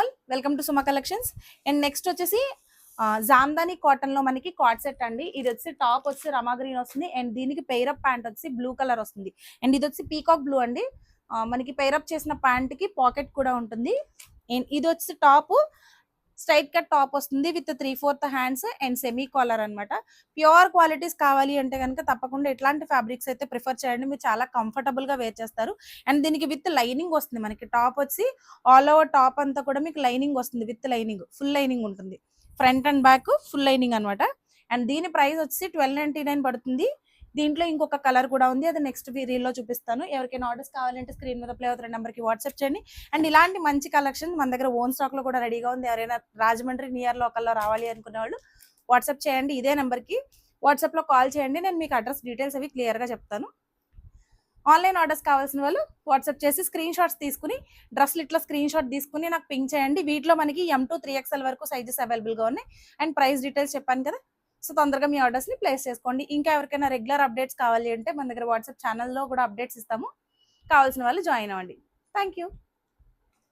All, welcome to Suma collections. And next వచ్చేసి Jamdani cotton లో మనకి కార్డ్ సెట్ అండి. ఇది వచ్చి టాప్ వచ్చి రమా గ్రీన్ వస్తుంది అండ్ దీనికి పెయిరప్ ప్యాంట్ వచ్చి బ్లూ కలర్ వస్తుంది. అండ్ ఇది వచ్చి పీకాక్ బ్లూ అండి. మనకి పెయిరప్ చేసిన ప్యాంట్ కి పాకెట్ కూడా ఉంటుంది. అండ్ ఇది వచ్చి టాప్ స్ట్రైట్ కట్ టాప్ వస్తుంది with 3/4 hands and semi caller అనమాట. ప్యూర్ క్వాలిటీస్ కావాలి అంటే కనుక తప్పకుండా ఇట్లాంటి ఫ్యాబ్రిక్స్ అయితే ప్రిఫర్ చేయండి, మీరు చాలా కంఫర్టబుల్ గా వేర్ చేస్తారు. అండ్ దీనికి విత్ లైనింగ్ వస్తుంది. మనకి టాప్ వచ్చి ఆల్ ఓవర్ టాప్ అంతా కూడా మీకు లైనింగ్ వస్తుంది, విత్ లైనింగ్, ఫుల్ లైనింగ్ ఉంటుంది. Front and back full lining అనమాట. అండ్ దీని ప్రైస్ వచ్చి 1299 పడుతుంది. దీంట్లో ఇంకొక కలర్ కూడా ఉంది, అది నెక్స్ట్ రీల్ లో చూపిస్తాను. ఎవరికైనా ఆర్డర్స్ కావాలంటే స్క్రీన్ మీద ప్లే అవుతున్న నెంబర్ కి వాట్సాప్ చేయండి. అండ్ ఇలాంటి మంచి కలెక్షన్ మన దగ్గర ఓన్ స్టాక్ లో కూడా రెడీగా ఉంది. ఎవరైనా రాజమండ్రి నియర్ లోకల్లో రావాలి అనుకునే వాళ్ళు వాట్సాప్ చేయండి. ఇదే నెంబర్ కి వాట్సాప్ లో కాల్ చేయండి, నేను మీకు అడ్రస్ డీటెయిల్స్ అవి క్లియర్ గా చెప్తాను. ఆన్లైన్ ఆర్డర్స్ కావాల్సిన వాళ్ళు వాట్సాప్ చేసి స్క్రీన్ షాట్స్ తీసుకుని డ్రెస్లు ఇట్లా స్క్రీన్ షాట్ తీసుకుని నాకు పింక్ చేయండి. వీటిలో మనకి M2 3XL వరకు సైజెస్ అవైలబుల్ గా ఉన్నాయి. అండ్ ప్రైస్ డీటెయిల్స్ చెప్పాను కదా, సో తొందరగా మీ ఆర్డర్స్ ని ప్లేస్ చేసుకోండి. ఇంకా ఎవరికైనా రెగ్యులర్ అప్డేట్స్ కావాలి అంటే మన దగ్గర వాట్సాప్ ఛానల్లో కూడా అప్డేట్స్ ఇస్తాము, కావాల్సిన వాళ్ళు జాయిన్ అవ్వండి. Thank you.